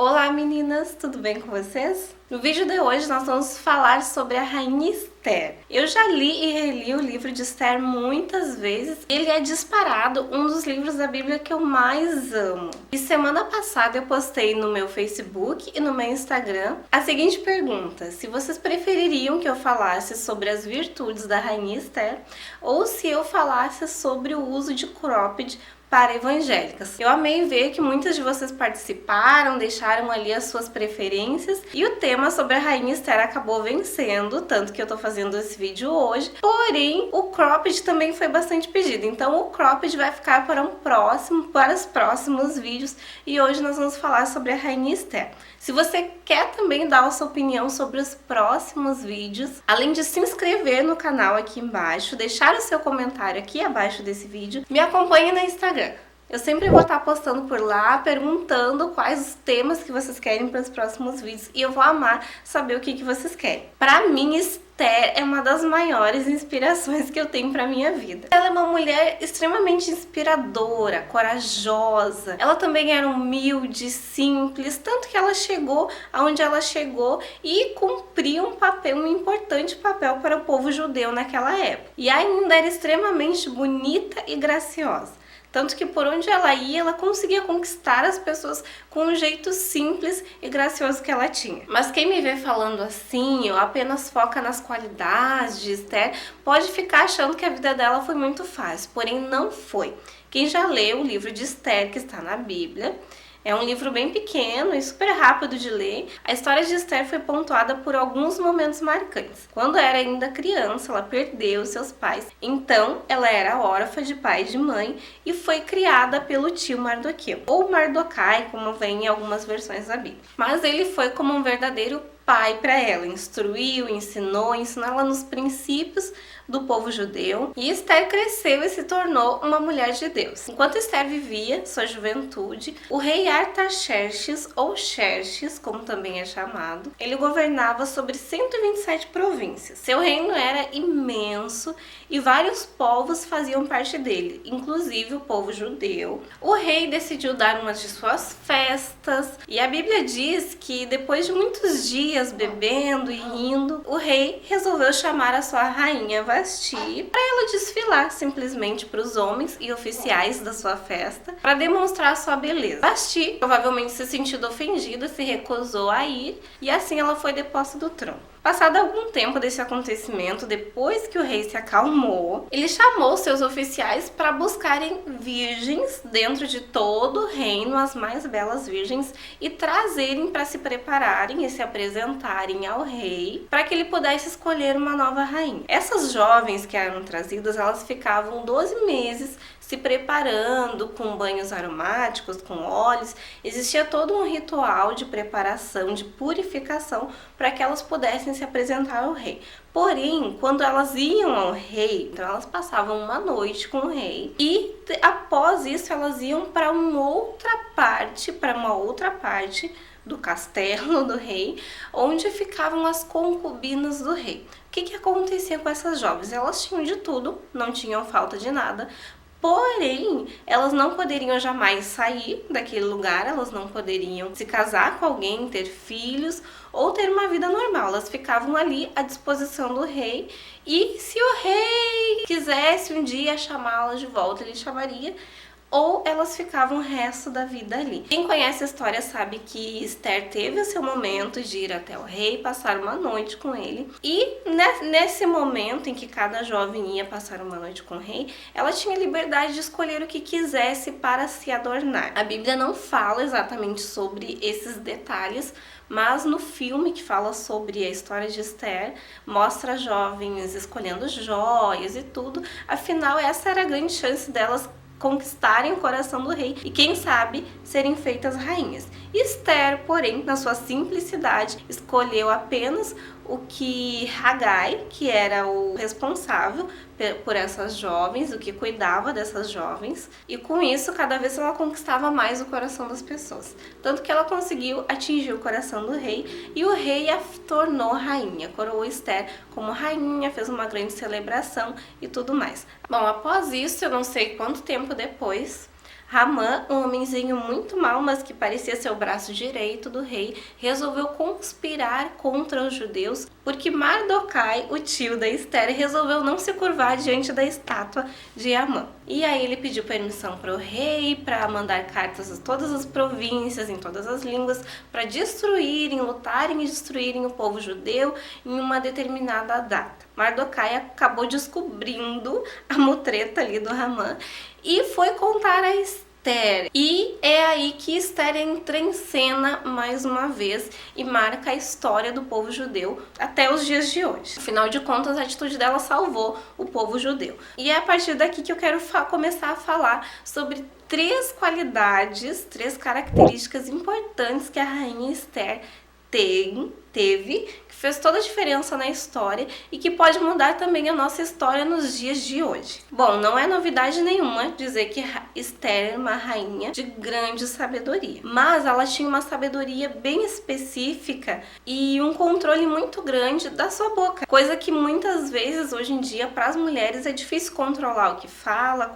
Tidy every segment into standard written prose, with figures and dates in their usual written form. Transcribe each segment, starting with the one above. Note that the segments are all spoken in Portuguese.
Olá meninas, tudo bem com vocês? No vídeo de hoje nós vamos falar sobre a Rainha Esther. Eu já li e reli o livro de Esther muitas vezes. Ele é disparado um dos livros da Bíblia que eu mais amo. E semana passada eu postei no meu Facebook e no meu Instagram a seguinte pergunta: se vocês prefeririam que eu falasse sobre as virtudes da Rainha Esther ou se eu falasse sobre o uso de cropped para evangélicas. Eu amei ver que muitas de vocês participaram, deixaram ali as suas preferências e o tema sobre a Rainha Esther acabou vencendo, tanto que eu tô fazendo esse vídeo hoje. Porém, o cropped também foi bastante pedido, então o cropped vai ficar para para os próximos vídeos e hoje nós vamos falar sobre a Rainha Esther. Se você quer também dar a sua opinião sobre os próximos vídeos, além de se inscrever no canal aqui embaixo, deixar o seu comentário aqui abaixo desse vídeo, me acompanhe no Instagram. Eu sempre vou estar postando por lá, perguntando quais os temas que vocês querem para os próximos vídeos e eu vou amar saber o que vocês querem. Para mim, Esther é uma das maiores inspirações que eu tenho para minha vida. Ela é uma mulher extremamente inspiradora, corajosa. Ela também era humilde, simples, tanto que ela chegou aonde ela chegou e cumpriu um importante papel para o povo judeu naquela época. E ainda era extremamente bonita e graciosa. Tanto que por onde ela ia, ela conseguia conquistar as pessoas com um jeito simples e gracioso que ela tinha. Mas quem me vê falando assim, ou apenas foca nas qualidades de Esther, pode ficar achando que a vida dela foi muito fácil, porém não foi. Quem já leu o livro de Esther, que está na Bíblia, é um livro bem pequeno e super rápido de ler. A história de Esther foi pontuada por alguns momentos marcantes. Quando era ainda criança, ela perdeu seus pais. Então, ela era órfã de pai e de mãe e foi criada pelo tio Mardoqueu, ou Mardocai, como vem em algumas versões da Bíblia. Mas ele foi como um verdadeiro pai para ela, instruiu, ensinou ela nos princípios do povo judeu, e Esther cresceu e se tornou uma mulher de Deus. Enquanto Esther vivia sua juventude, o rei Artaxerxes, ou Xerxes, como também é chamado, ele governava sobre 127 províncias. Seu reino era imenso e vários povos faziam parte dele, inclusive o povo judeu. O rei decidiu dar uma de suas festas, e a Bíblia diz que depois de muitos dias bebendo e rindo, o rei resolveu chamar a sua rainha Vasti para ela desfilar simplesmente para os homens e oficiais da sua festa para demonstrar sua beleza. Vasti provavelmente se sentiu ofendida, se recusou a ir e assim ela foi deposta do trono. Passado algum tempo desse acontecimento, depois que o rei se acalmou, ele chamou seus oficiais para buscarem virgens dentro de todo o reino, as mais belas virgens, e trazerem para se prepararem e se apresentarem ao rei, para que ele pudesse escolher uma nova rainha. Essas jovens que eram trazidas, elas ficavam 12 meses se preparando com banhos aromáticos, com óleos. Existia todo um ritual de preparação, de purificação, para que elas pudessem se apresentar ao rei. Porém, quando elas iam ao rei, então elas passavam uma noite com o rei e após isso elas iam para uma outra parte do castelo do rei, onde ficavam as concubinas do rei. O que acontecia com essas jovens? Elas tinham de tudo, não tinham falta de nada. Porém, elas não poderiam jamais sair daquele lugar, elas não poderiam se casar com alguém, ter filhos ou ter uma vida normal. Elas ficavam ali à disposição do rei e se o rei quisesse um dia chamá-las de volta, ele chamaria, ou elas ficavam o resto da vida ali. Quem conhece a história sabe que Esther teve o seu momento de ir até o rei, passar uma noite com ele. E nesse momento em que cada jovem ia passar uma noite com o rei, ela tinha liberdade de escolher o que quisesse para se adornar. A Bíblia não fala exatamente sobre esses detalhes, mas no filme que fala sobre a história de Esther, mostra jovens escolhendo joias e tudo. Afinal, essa era a grande chance delas conquistarem o coração do rei e, quem sabe, serem feitas rainhas. Esther, porém, na sua simplicidade, escolheu apenas o que Hagai, que era o responsável por essas jovens, o que cuidava dessas jovens, e com isso cada vez ela conquistava mais o coração das pessoas. Tanto que ela conseguiu atingir o coração do rei e o rei a tornou rainha, coroou Esther como rainha, fez uma grande celebração e tudo mais. Bom, após isso, eu não sei quanto tempo depois, Ramã, um homenzinho muito mau, mas que parecia ser o braço direito do rei, resolveu conspirar contra os judeus, porque Mardokai, o tio da Esther, resolveu não se curvar diante da estátua de Amã. E aí ele pediu permissão para o rei, para mandar cartas a todas as províncias, em todas as línguas, para destruírem, lutarem e destruírem o povo judeu em uma determinada data. Mardokai acabou descobrindo a mutreta ali do Ramã e foi contar a Esther. E é aí que Esther entra em cena mais uma vez e marca a história do povo judeu até os dias de hoje. Afinal de contas, a atitude dela salvou o povo judeu. E é a partir daqui que eu quero começar a falar sobre três qualidades, três características importantes que a rainha Esther teve, que fez toda a diferença na história e que pode mudar também a nossa história nos dias de hoje. Bom, não é novidade nenhuma dizer que Esther era uma rainha de grande sabedoria, mas ela tinha uma sabedoria bem específica e um controle muito grande da sua boca, coisa que muitas vezes hoje em dia para as mulheres é difícil controlar o que fala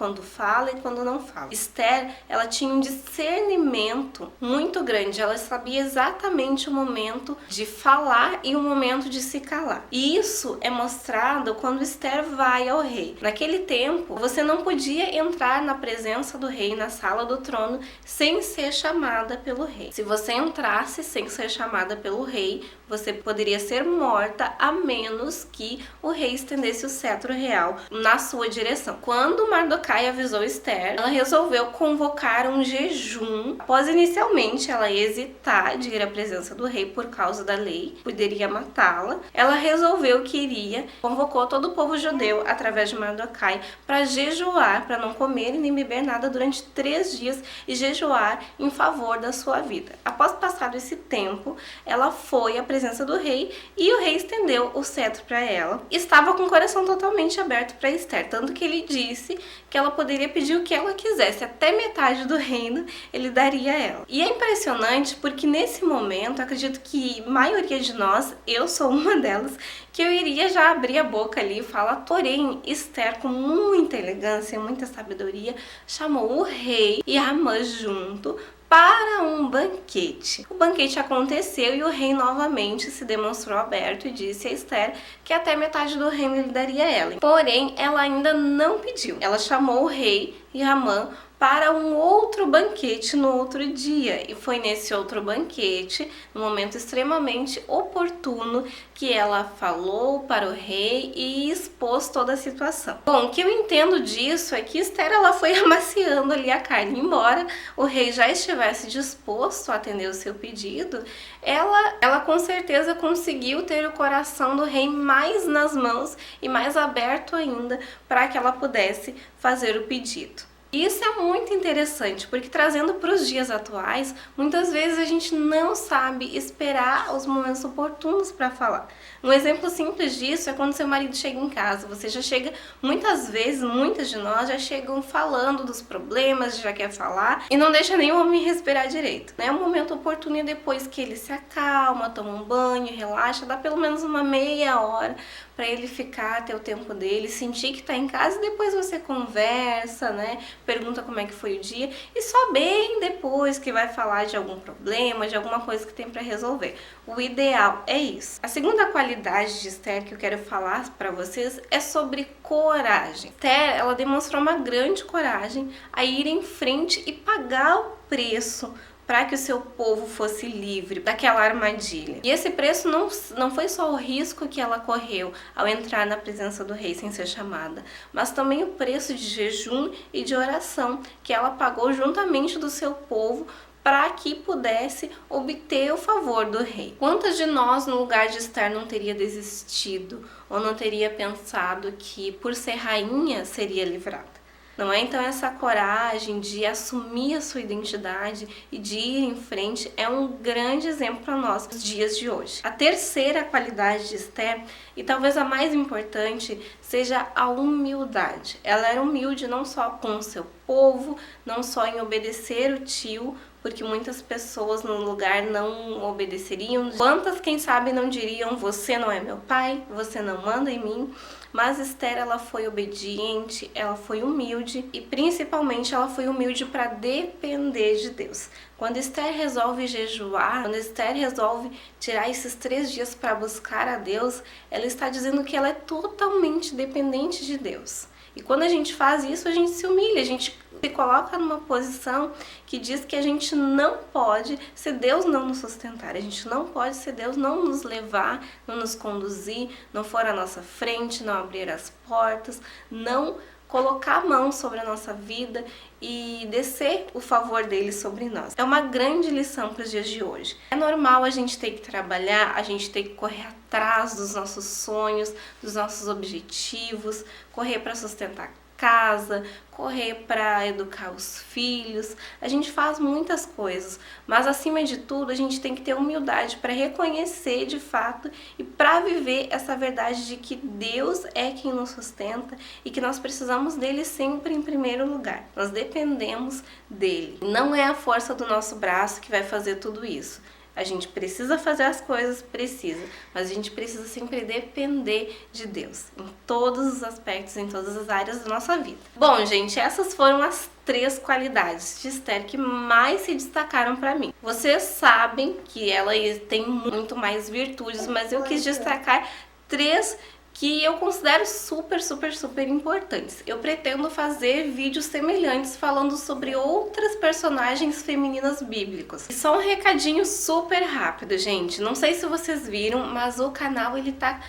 e quando não fala. Esther, ela tinha um discernimento muito grande, ela sabia exatamente o momento de falar e o momento de se calar. E isso é mostrado quando Esther vai ao rei. Naquele tempo, você não podia entrar na presença do rei, na sala do trono, sem ser chamada pelo rei. Se você entrasse sem ser chamada pelo rei, você poderia ser morta a menos que o rei estendesse o cetro real na sua direção. Quando Mardokai avisou Esther, ela resolveu convocar um jejum. Após inicialmente ela hesitar de ir à presença do rei por causa da lei, poderia matá-la, ela resolveu que iria, convocou todo o povo judeu através de Mardokai para jejuar, para não comer e nem beber nada durante 3 dias e jejuar em favor da sua vida. Após passado esse tempo, ela foi à presença do rei e o rei estendeu o cetro para ela. Estava com o coração totalmente aberto para Esther, tanto que ele disse que ela poderia pedir o que ela quisesse, até metade do reino ele daria a ela. E é impressionante porque nesse momento, acredito que a maioria de nós, eu sou uma delas, que eu iria já abrir a boca ali e falar, porém Esther, com muita elegância, muita sabedoria, chamou o rei e Amã junto para um banquete. O banquete aconteceu e o rei novamente se demonstrou aberto e disse a Esther que até metade do reino ele daria a ela. Porém, ela ainda não pediu. Ela chamou o rei e Amã para um outro banquete no outro dia. E foi nesse outro banquete, no momento extremamente oportuno, que ela falou para o rei e expôs toda a situação. Bom, o que eu entendo disso é que Esther ela foi amaciando ali a carne. Embora o rei já estivesse disposto a atender o seu pedido, ela com certeza conseguiu ter o coração do rei mais nas mãos e mais aberto ainda para que ela pudesse fazer o pedido. Isso é muito interessante, porque trazendo para os dias atuais, muitas vezes a gente não sabe esperar os momentos oportunos para falar. Um exemplo simples disso é quando seu marido chega em casa. Você já chega, muitas vezes, muitas de nós já chegam falando dos problemas, já quer falar e não deixa nem o homem respirar direito. É um momento oportuno e depois que ele se acalma, toma um banho, relaxa, dá pelo menos uma meia hora para ele ficar até o tempo dele, sentir que está em casa e depois você conversa, né? Pergunta como é que foi o dia e só bem depois que vai falar de algum problema, de alguma coisa que tem para resolver. O ideal é isso. A segunda qualidade de Esther que eu quero falar para vocês é sobre coragem. Esther, ela demonstrou uma grande coragem a ir em frente e pagar o preço para que o seu povo fosse livre daquela armadilha. E esse preço não foi só o risco que ela correu ao entrar na presença do rei sem ser chamada, mas também o preço de jejum e de oração que ela pagou juntamente do seu povo para que pudesse obter o favor do rei. Quantas de nós, no lugar de Esther, não teria desistido ou não teria pensado que por ser rainha seria livrada? Não é? Então essa coragem de assumir a sua identidade e de ir em frente é um grande exemplo para nós nos dias de hoje. A terceira qualidade de Esther, e talvez a mais importante, seja a humildade. Ela era humilde não só com o seu povo, não só em obedecer o tio, porque muitas pessoas no lugar não obedeceriam. Quantas, quem sabe, não diriam: você não é meu pai, você não manda em mim. Mas Esther, ela foi obediente, ela foi humilde e principalmente ela foi humilde para depender de Deus. Quando Esther resolve jejuar, quando Esther resolve tirar esses 3 dias para buscar a Deus, ela está dizendo que ela é totalmente dependente de Deus. E quando a gente faz isso, a gente se humilha, a gente se coloca numa posição que diz que a gente não pode se Deus não nos sustentar, a gente não pode se Deus não nos levar, não nos conduzir, não for à nossa frente, não abrir as portas, não colocar a mão sobre a nossa vida e descer o favor dele sobre nós. É uma grande lição para os dias de hoje. É normal a gente ter que trabalhar, a gente ter que correr atrás dos nossos sonhos, dos nossos objetivos, correr para sustentar casa, correr para educar os filhos. A gente faz muitas coisas, mas acima de tudo a gente tem que ter humildade para reconhecer de fato e para viver essa verdade de que Deus é quem nos sustenta e que nós precisamos dele sempre em primeiro lugar. Nós dependemos dele. Não é a força do nosso braço que vai fazer tudo isso. A gente precisa fazer as coisas, precisa, mas a gente precisa sempre depender de Deus, em todos os aspectos, em todas as áreas da nossa vida. Bom, gente, essas foram as 3 qualidades de Esther que mais se destacaram para mim. Vocês sabem que ela tem muito mais virtudes, mas eu quis destacar 3 que eu considero super importantes. Eu pretendo fazer vídeos semelhantes falando sobre outras personagens femininas bíblicos. E só um recadinho super rápido, gente. Não sei se vocês viram, mas o canal ele tá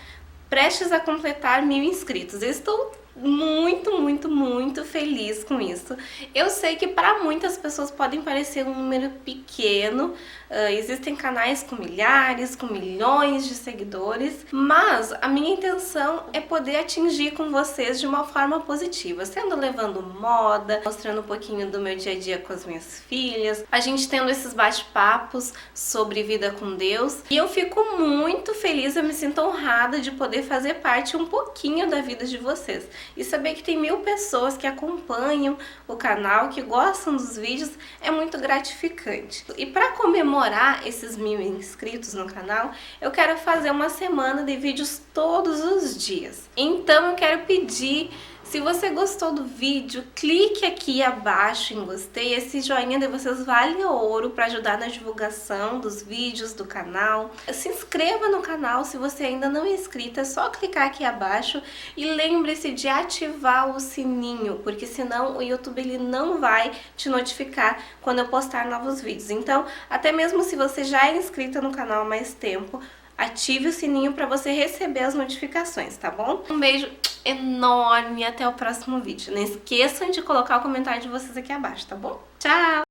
prestes a completar 1000 inscritos. Eu estou muito feliz com isso. Eu sei que para muitas pessoas podem parecer um número pequeno, existem canais com milhares, com milhões de seguidores, mas a minha intenção é poder atingir com vocês de uma forma positiva, sendo levando moda, mostrando um pouquinho do meu dia a dia com as minhas filhas, a gente tendo esses bate-papos sobre vida com Deus, e eu fico muito feliz, eu me sinto honrada de poder fazer parte um pouquinho da vida de vocês. E saber que tem 1000 pessoas que acompanham o canal, que gostam dos vídeos, é muito gratificante. E para comemorar esses 1000 inscritos no canal, eu quero fazer uma semana de vídeos todos os dias. Então eu quero pedir, se você gostou do vídeo, clique aqui abaixo em gostei. Esse joinha de vocês vale ouro para ajudar na divulgação dos vídeos do canal. Se inscreva no canal se você ainda não é inscrito, é só clicar aqui abaixo e lembre-se de ativar o sininho, porque senão o YouTube ele não vai te notificar quando eu postar novos vídeos. Então, até mesmo se você já é inscrita no canal há mais tempo, ative o sininho para você receber as notificações, tá bom? Um beijo enorme e até o próximo vídeo. Não esqueçam de colocar o comentário de vocês aqui abaixo, tá bom? Tchau!